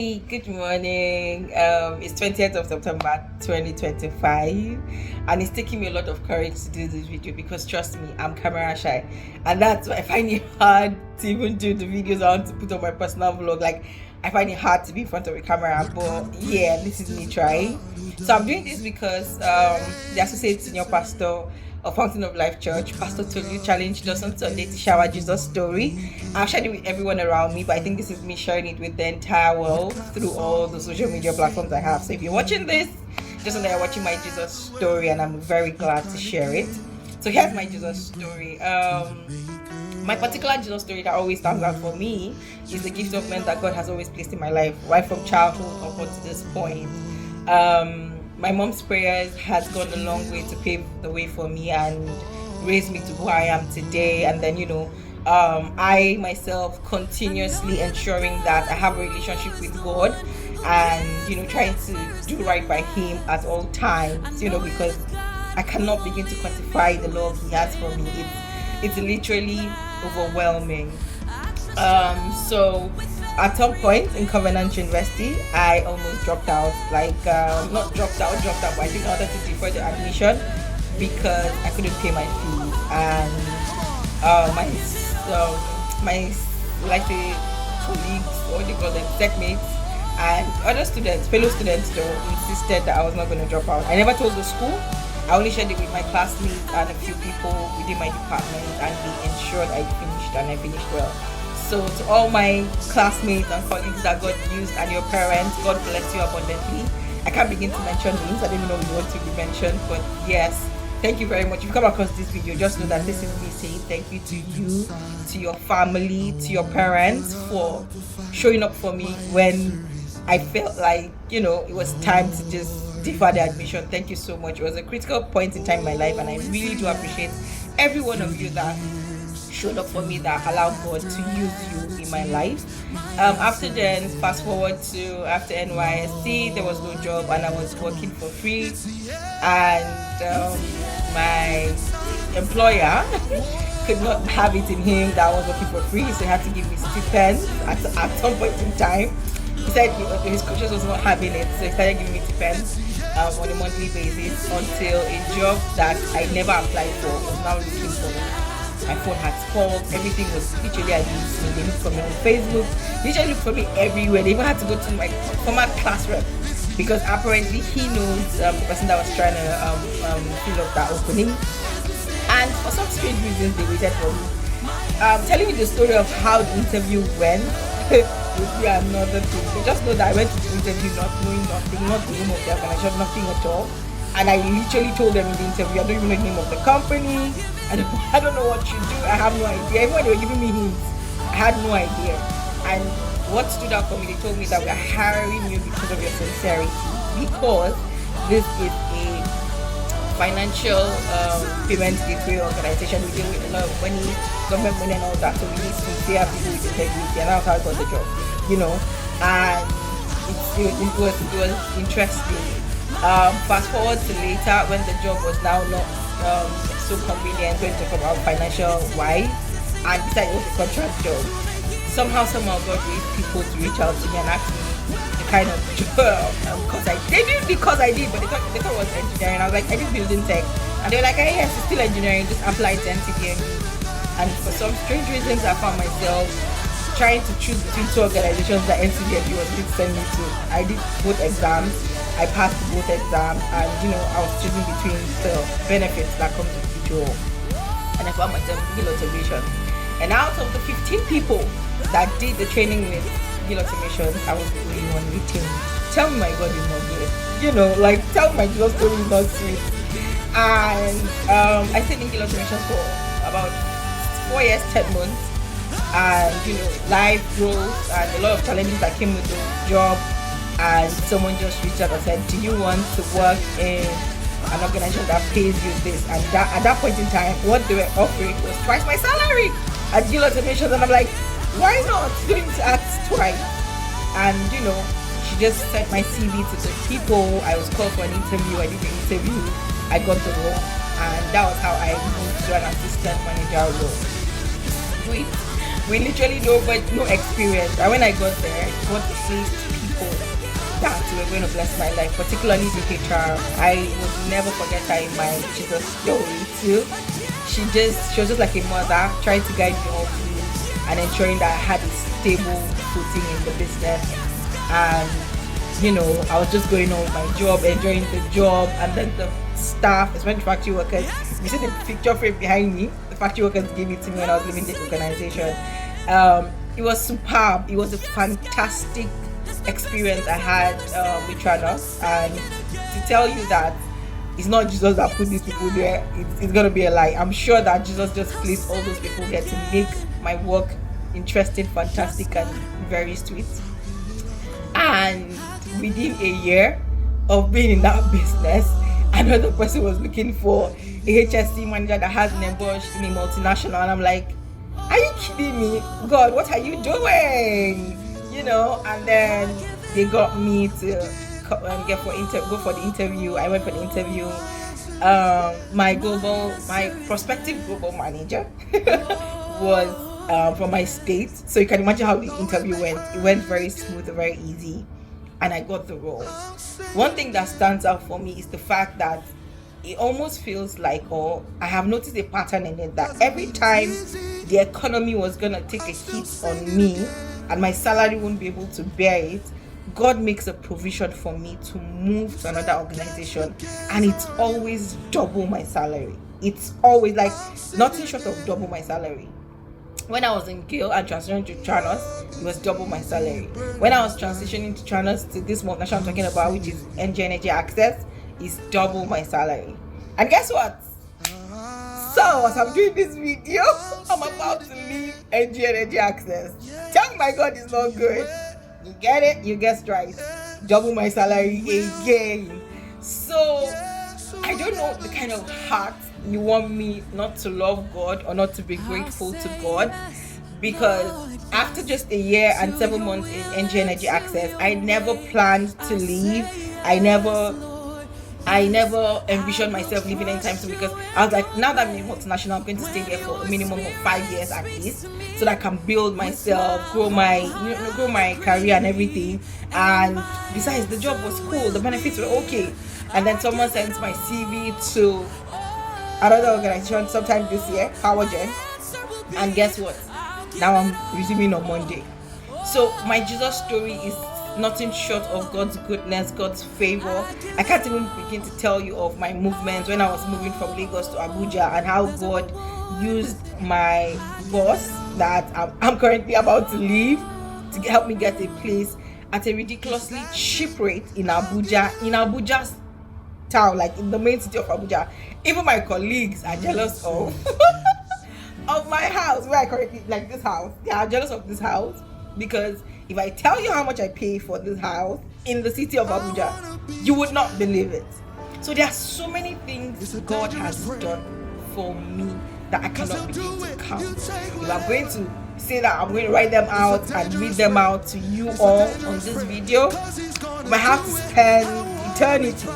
Hey, good morning. It's 20th of September 2025, and it's taking me a lot of courage to do this video because trust me, I'm camera shy, and that's why I find it hard to even do the videos I want to put on my personal vlog. Like, I find it hard to be in front of a camera, but yeah, this is me trying. So, I'm doing this because the Associate Senior Pastor of Fountain of Life Church, Pastor Tolu, challenged us on Sunday to share our Jesus story. I've shared it with everyone around me, but I think this is me sharing it with the entire world through all the social media platforms I have. So if you're watching this, just know that you're watching my Jesus story, and I'm very glad to share it. So here's my Jesus story. My particular Jesus story that always stands out for me is the gift of men that God has always placed in my life, right from childhood up until this point. My mom's prayers has gone a long way to pave the way for me and raise me to who I am today. And then, I myself continuously ensuring that I have a relationship with God and, trying to do right by Him at all times, because I cannot begin to quantify the love He has for me. It's literally overwhelming. So at some point in Covenant University, I almost dropped out. Not dropped out, but I think I wanted to defer the admission because I couldn't pay my fees. And my likely colleagues, or they call them techmates, and other students, fellow students, though, insisted that I was not going to drop out. I never told the school. I only shared it with my classmates and a few people within my department, and they ensured I finished, and I finished well. So to all my classmates and colleagues that God used and your parents, God bless you abundantly. I can't begin to mention names. I don't even know if you want to be mentioned, but yes, thank you very much. If you come across this video, just know that this is me saying thank you to you, to your family, to your parents for showing up for me when I felt like, it was time to just defer the admission. Thank you so much. It was a critical point in time in my life, and I really do appreciate every one of you that showed up for me, that allowed God to use you in my life. After then, fast forward to after NYSC, there was no job and I was working for free, and my employer could not have it in him that I was working for free, so he had to give me stipends at some point in time. He said his coaches was not having it, so he started giving me stipends on a monthly basis until a job that I never applied for was now looking for me. My phone had spoiled, everything was literally against me. They looked for me on Facebook, they literally looked for me everywhere. They even had to go to my former class rep because apparently he knows the person that was trying to fill up that opening. And for some strange reasons, they waited for me. Telling you the story of how the interview went would be another thing. So just know that I went to the interview not knowing nothing, not the name of the organization, nothing at all. And I literally told them in the interview, I don't even know the name of the company. I don't know what you do. I have no idea. Even when they were giving me hints, I had no idea. And what stood out for me, they told me that we are hiring you because of your sincerity. Because this is a financial payment gateway organization. We deal with a lot of money, government money and all that. So we need sincere people with integrity. And that's how I got the job. And it was interesting. Fast forward to later when the job was now not so convenient when talk about financial wise, and besides it was a contract job. Somehow God raised people to reach out to me and ask me the kind of job they did because I did, but they thought it was engineering. I was like, I did building tech, and they were like, hey, yes, it's still engineering, just apply to NCDM. And for some strange reasons, I found myself trying to choose between two organizations that NCDM was going to send me to. I did both exams. I passed both exams, and I was choosing between the benefits that come with each role. And I found myself in Gill Automation. And out of the 15 people that did the training with Gill Automation, I was the only one retained. Tell me my God is not good. Tell me my Jesus story is not sweet. And I stayed in Gill Automation for about 4 years, 10 months. And life growth and a lot of challenges that came with the job. And someone just reached out and said, do you want to work in an organization that pays you this? And at that point in time, what they were offering was twice my salary at Gill Automation. And I'm like, why not? Going to ask twice. And she just sent my CV to the people. I was called for an interview. I did the interview. I got the role. And that was how I moved to an assistant manager role. We literally no experience. And when I got there, got 8 people that were going to bless my life, particularly the HR. I would never forget her in my Jesus story too. She was just like a mother, trying to guide me all through and ensuring that I had a stable footing in the business. And I was just going on with my job, enjoying the job, and then the staff, especially factory workers. You see the picture frame behind me. The factory workers gave it to me when I was leaving the organization. It was superb. It was a fantastic experience I had with Tranos, and to tell you that it's not Jesus that put these people there, it's gonna be a lie. I'm sure that Jesus just placed all those people there to make my work interesting, fantastic, and very sweet. And within a year of being in that business, another person was looking for a HSC manager that has an embauched in a multinational, and I'm like, are you kidding me? God, what are you doing? And then they got me to go for the interview. I went for the interview. My prospective global manager was from my state, so you can imagine how the interview went. It went very smooth, very easy, and I got the role. One thing that stands out for me is the fact that it almost feels like, I have noticed a pattern in it, that every time the economy was gonna take a hit on me and my salary won't be able to bear it, God makes a provision for me to move to another organization, and it's always double my salary. It's always like nothing short of double my salary. When I was in Gale and transitioning to Tranos, it was double my salary. When I was transitioning to Tranos, to this multinational I'm talking about, which is Enkye Energy Access, is double my salary. And guess what? So as I'm doing this video, I'm about to leave Enkye Energy Access. Tell me my God is not good. You get it? You guessed right. Double my salary again. So I don't know the kind of heart you want me not to love God or not to be grateful to God, because after just a year and 7 months in Enkye Energy Access, I never planned to leave. I never envisioned myself leaving anytime soon, because I was like, now that I'm in multinational, I'm going to stay there for a minimum of 5 years at least, so that I can build myself, grow my career and everything. And besides, the job was cool, the benefits were okay. And then someone sent my CV to another organization sometime this year, PowerGen, and guess what? Now I'm resuming on Monday. So my Jesus story is nothing short of God's goodness, God's favor. I can't even begin to tell you of my movements when I was moving from Lagos to Abuja, and how God used my boss that I'm currently about to leave to help me get a place at a ridiculously cheap rate in Abuja's town, like in the main city of Abuja. Even my colleagues are jealous of of my house, where I currently, like this house. They are jealous of this house, because if I tell you how much I pay for this house in the city of Abuja, you would not believe it. So there are so many things God has done for me that I cannot begin to count. If I'm going to say that I'm going to write them out and read them out to you all on this video, I might have to spend eternity,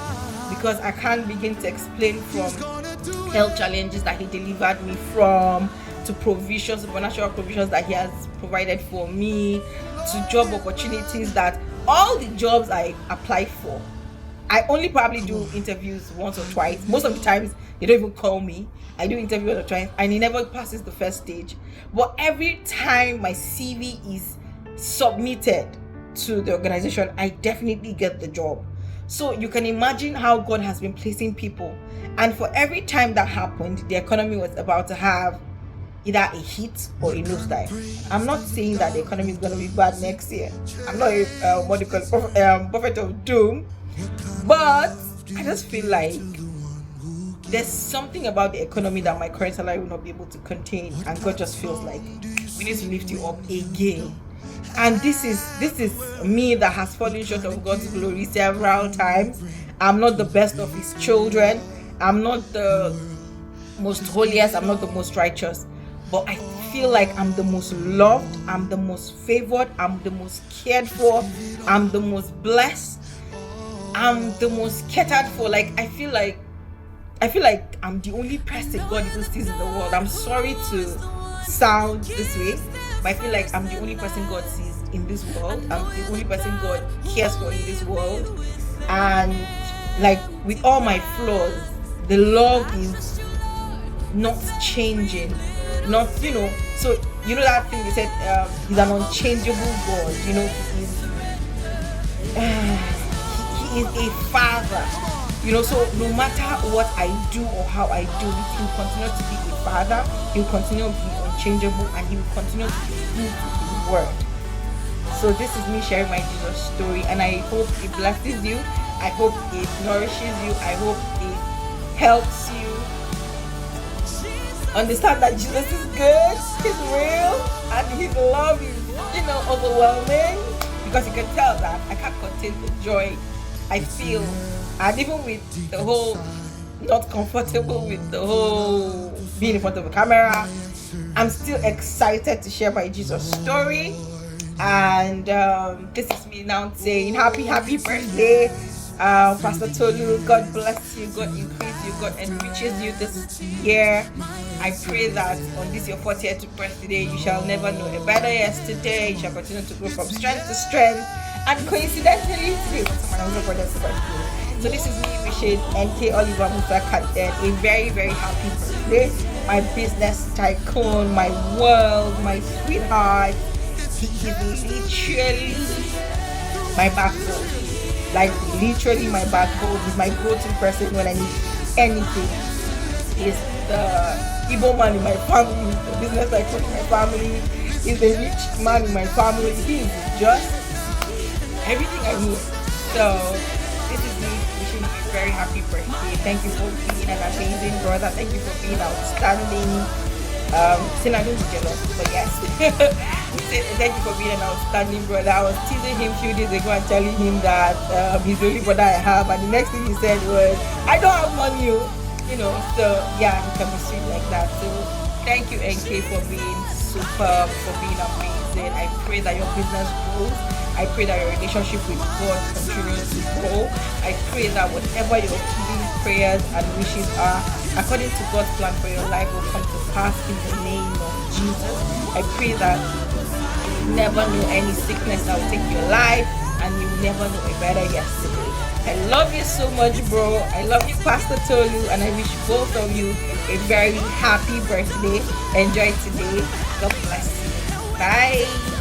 because I can't begin to explain from health challenges that He delivered me from, to provisions, supernatural provisions that He has provided for me, to job opportunities, that all the jobs I apply for, I only probably do interviews once or twice. Most of the times they don't even call me. I do interviews once or twice, and it never passes the first stage. But every time my CV is submitted to the organization, I definitely get the job. So you can imagine how God has been placing people. And for every time that happened, the economy was about to have either a hit or a nosedive. I'm not saying that the economy is going to be bad next year. I'm not a prophet of doom, but I just feel like there's something about the economy that my current salary will not be able to contain, and God just feels like we need to lift you up again. And this is me that has fallen short of God's glory several times. I'm not the best of His children. I'm not the most holiest. I'm not the most righteous. But I feel like I'm the most loved, I'm the most favored, I'm the most cared for, I'm the most blessed, I'm the most catered for. Like I feel like I'm the only person God even sees in the world. I'm sorry to sound this way, but I feel like I'm the only person God sees in this world. I'm the only person God cares for in this world. And like with all my flaws, the love is not changing. Not, so that thing they said, he's an unchangeable God, he is a father. So no matter what I do or how I do it, he will continue to be a father, he will continue to be unchangeable, and he will continue to be true to his word. So this is me sharing my Jesus story, and I hope it blesses you. I hope it nourishes you. I hope it helps you understand that Jesus is good, he's real, and his love is, overwhelming, because you can tell that I can't contain the joy I feel. And even with the whole not comfortable with the whole being in front of a camera, I'm still excited to share my Jesus story. And this is me now saying happy birthday, Pastor Tolu. God bless you, God increase you, God enriches you this year. I pray that on this your 40th birthday, you shall never know a better yesterday. You shall continue to grow from strength to strength. And coincidentally, today was my brother's birthday. So this is me wishing Enkye Musa Katden a very, very happy birthday. My business tycoon, my world, my sweetheart. He is literally my backbone. Like literally my backbone. He's my go-to person when I need anything. He's the Igbo man in my family, the business tycoon in my family. He's the rich man in my family. He's just everything I need. So this is me wishing you a very happy birthday. Thank you for being an amazing brother. Thank you for being outstanding. Still I don't be jealous, but yes. Thank you for being an outstanding brother. I was teasing him a few days ago and telling him that he's the only brother I have, and the next thing he said was, I don't have money, so yeah, he can be sweet like that. So thank you, Enkye, for being superb, for being amazing. I pray that your business grows. I pray that your relationship with God continues to grow. I pray that whatever your healing prayers and wishes are, according to God's plan for your life, will come to pass in the name of Jesus. I pray that you never know any sickness that will take your life, and you never know a better yesterday. I love you so much, bro. I love you, Pastor Tolu, and I wish both of you a very happy birthday. Enjoy today. God bless you. Bye.